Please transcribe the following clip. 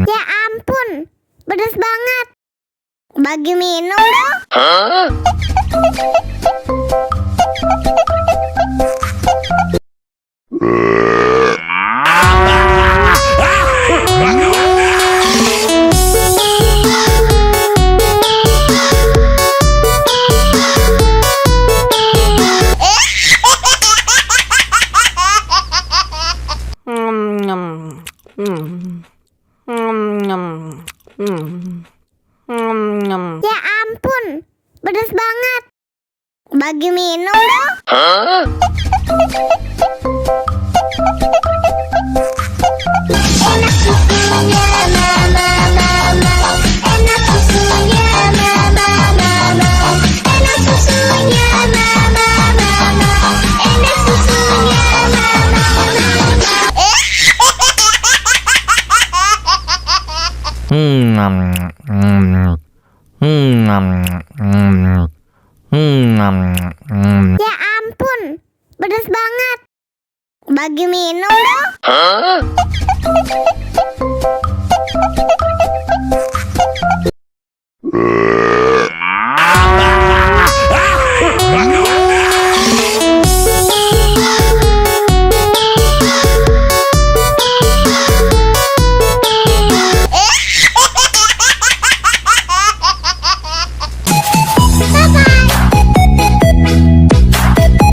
Ya ampun, pedas banget. Bagi minum dong. Ya ampun, pedas banget. Bagi minum dong. Enak susunya mama, enak susunya mama, enak susunya mama, enak susunya Ya ampun, pedas banget. Bagi minum dong.